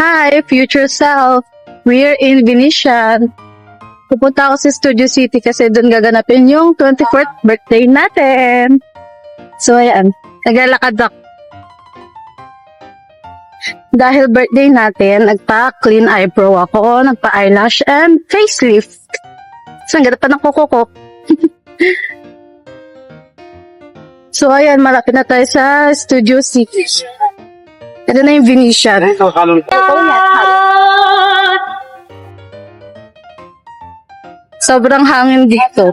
Hi, future self. We're in Venetian. Pupunta ako sa Studio City kasi doon gaganapin yung 24th birthday natin. So, ayan. Naglalakad ako. Dahil birthday natin, nagpa-clean eyebrow ako, nagpa-eyelash and facelift. So, ang ganda pa ng kuko ko. So, ayan. Malapit na tayo sa Studio City. Ito na yung Venetian. Sobrang hangin dito.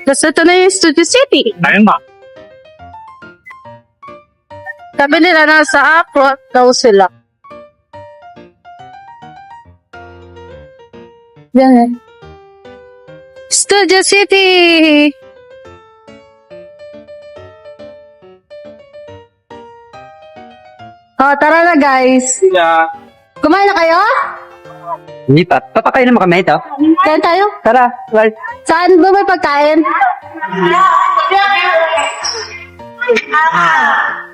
Tapos ito na yung Studio City. Ayun ba? Sabi nila nasa front daw sila. Yan eh. Studio City! Oh, tara na guys. Yeah. Kumain na kayo? Hindi pa. Papakain naman kami ito. Kain tayo? Tara. Well, Saan ba may pagkain?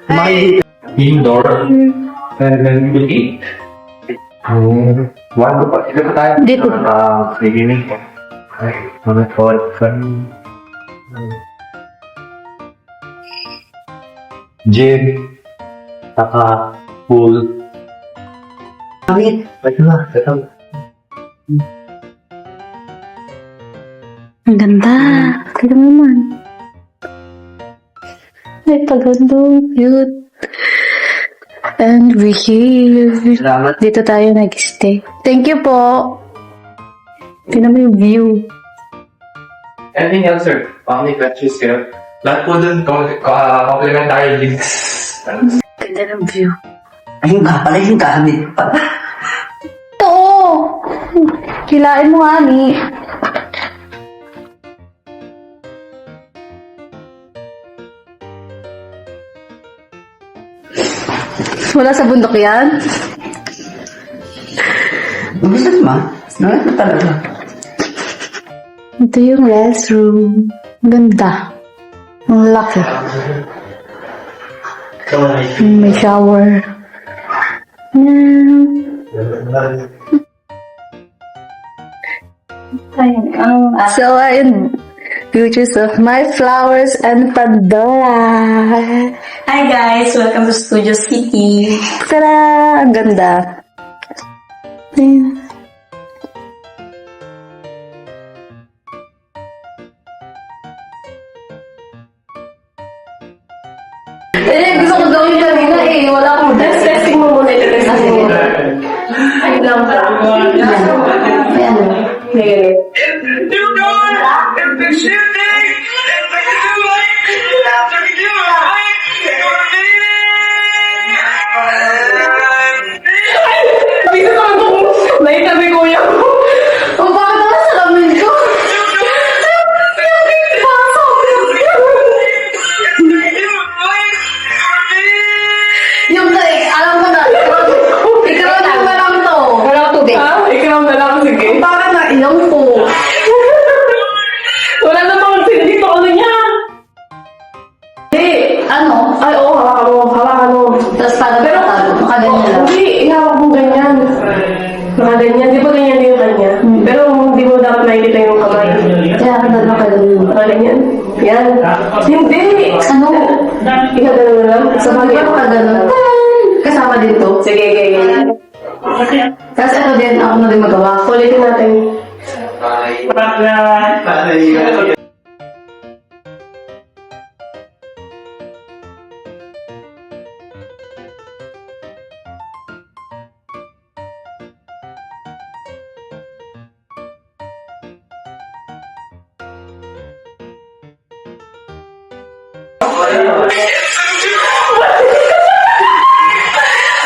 kumain indoor. And then we'll eat. One pa. Ito pa tayo. Dito. Beginning. Ay, mga thought kan. Gym. Saka pool. Kami. Ito na. Ito. Ang ganda. Kaya naman. Ay, pagandong cute. And we're here. Salamat. Dito tayo nag-stay. Thank you po. Tingnan mo yung view. Anything else, sir? Family questions here. Lahat po dun, complimentary links. Ganda ng view. Ayun nga pala yung gamit pa. Oo! Kilain mo nga, ni. Wala sa bundok yan? Gusto naman. Nakita talaga. Ito yung restroom. Ganda. Ang laki. May shower. So, ayun. Pictures of my flowers and Pandora. Hi guys! Welcome to Studio City. Tara! Ang ganda. Ayun. Gusto ko gawin kanina eh. Wala akong Testing mo muna ito. Testing mo. Ay lang ba? Ayan. Sige. Dito ka ako. Naitabi kuya ko. O, bakit naman sa lamin ko? Yung like, alam mo na. Ikaw na ba lang to? Wala ko tubig. Ha? Ikaw na lang. Sige. Bakit na ilaw ko? Wala na pang hindi pa ano niya. Ano? Ay, oo. Hawakan mo. Hawakan mo. Tapos paano pero makaganyan lang. Hindi. Ihawak mo ganyan. Nakaganyan. Di ba ganyan din yung kanya? Pero hindi mo dapat nakikita yung kamay. Kaya ka na makaganyan. Nakaganyan. Yan. Hindi. Ano? Ikagano na lang. Sa bagay ako kagano'n. Kasama din to. Sige, sige. Tapos ito din, ako na din magawa. Ulitin natin.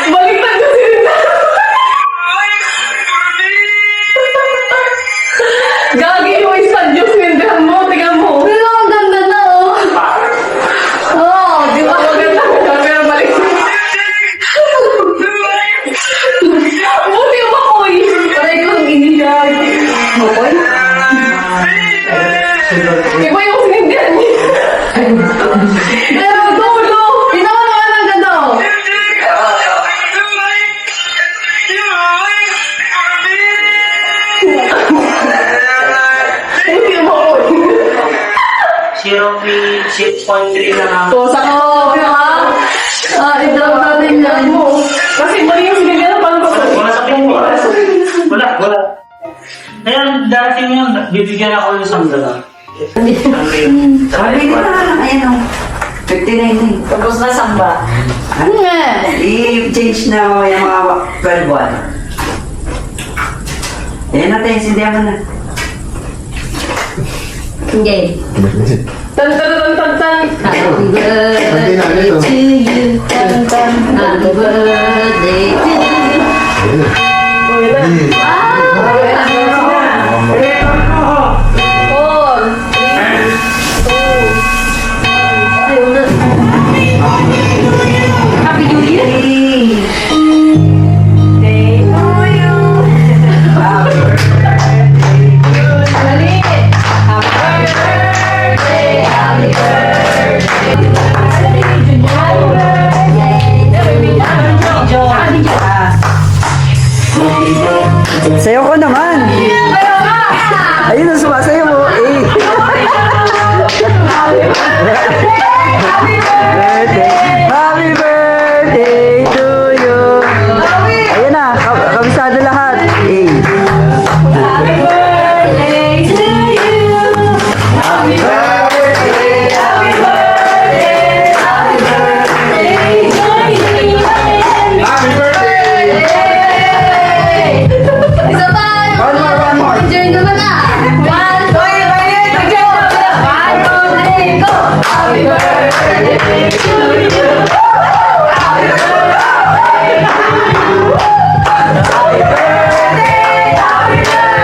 Baliktad kasi rin. Gagi yung isang Diyos nindahan mo. Tingnan mo. Pero ang ganda na oh. Oh, di ba? Maganda. Pero baliktad. Buti yung makoy. Paray ko ang inilag. Makoy? Iba yung sinindihan niya. Pero dulo! Pero may 6.3 na lang. O, sakto. I-drop natin yan. Kasi mali yung sinigyan ng pangkot. Wala sa akin. Wala. Ngayon, darating yun, bibigyan ako ng isang dala. Sabi na, ayan o. 59 na yun. Tapos na samba. I-change na mo yung mga 12 buwan. Ayan natin, sindihan mo na. Okay. Tan, tan, tan, tan, tan. Happy birthday to you. Tan, tan. Happy birthday to you. Happy New Year. Sayo ko naman. Ayun ang sumasayo mo. Happy birthday to you. Ayun na, kabisado lahat. Isa pa! One more. Enjoy naman na! One, two, three, go! Happy birthday to you! Happy birthday! Happy birthday! Happy birthday!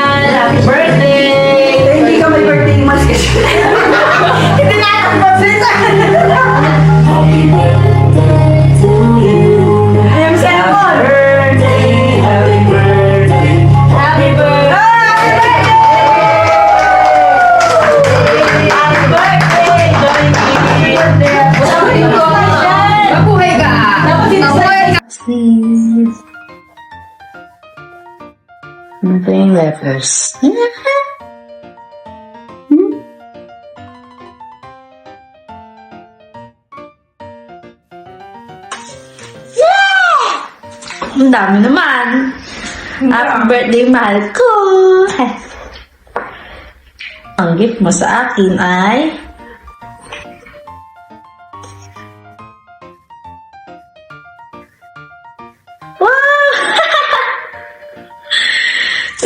Happy birthday to you! Hindi ka may birthday mas kasi. Mabuhay ka! Mabuhay ka! Ano pa yung letters? Ang dami naman. Happy birthday, mahal ko. Ang gift mo sa akin ay wow!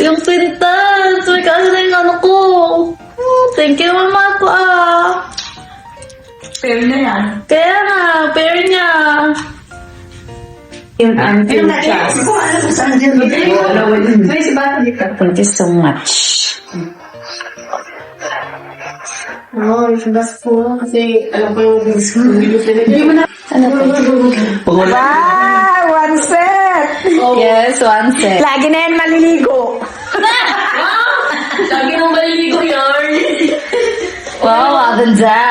Yung pintas! May kasi na yung ano ko. Thank you, mama ko Pair na yan. Kaya nga, pair niya. Yung until class. Thank you so much. Oo, it's best po. Kasi alam ko yung videos nila. Hindi mo na. Ano po? Wow! One set! Yes, one set. Lagi na yan maliligo. Lagi nang maliligo yun. Wow, ganda.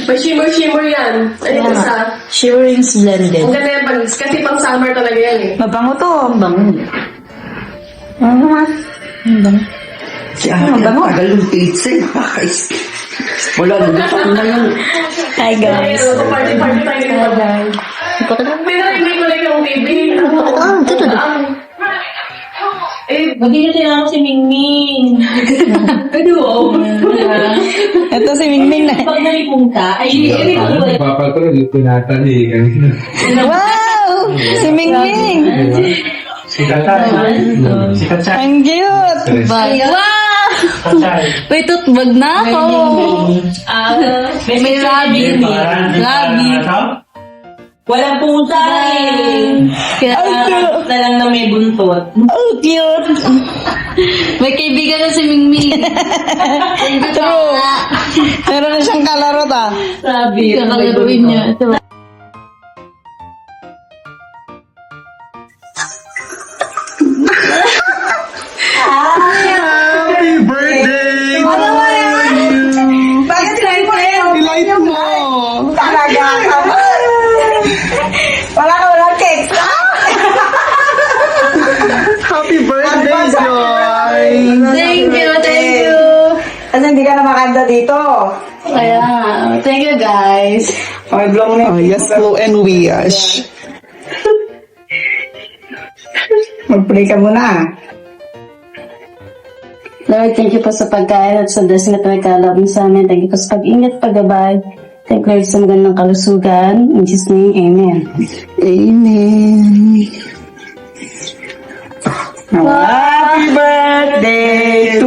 May shimmer yan. Ano yung isa? Shivering blended. Ang ganda yan panis. Kasi pang summer talaga yan eh. Mabango to. Bango. Ano nga? Bango. Ang bango. Tagal yung pizza. Wala na. Gusto na yun. Hi guys. Pero party tayo ng bagay. Pero hindi ko lang yung baby. ito. Eh Magiging ako si Mingming. Pwede mo. Ito si Mingming na. Pag nalipunta, ay hindi ko ba? Papatro, dito natali. Wow! Si Mingming! Sikat tayo. Sikat siya. Ang cute! Wow! May tutbag na ako. May labi. Labi. Walang pusa eh. Kaya na lang na may buntot. Oh, cute! May kaibigan na si Mingming. True! Meron na siyang kalarot ah. Sabi. Kakalaruin niya. Diba? Delight mo! Talaga ka ba? Walang cake. Happy birthday, Joy! Thank you. Kasi hindi ka na makanda dito. Kaya, thank you guys. Oh, yes, blow and wish. Mag-pray ka muna. Lord, thank you po sa pagkain at sa blessing at nagkalab mo sa amin. Thank you po sa pag-ingat, paggabay. Thank you, Lord, sa magandang kalusugan. In Jesus' name, Amen. Amen. Happy birthday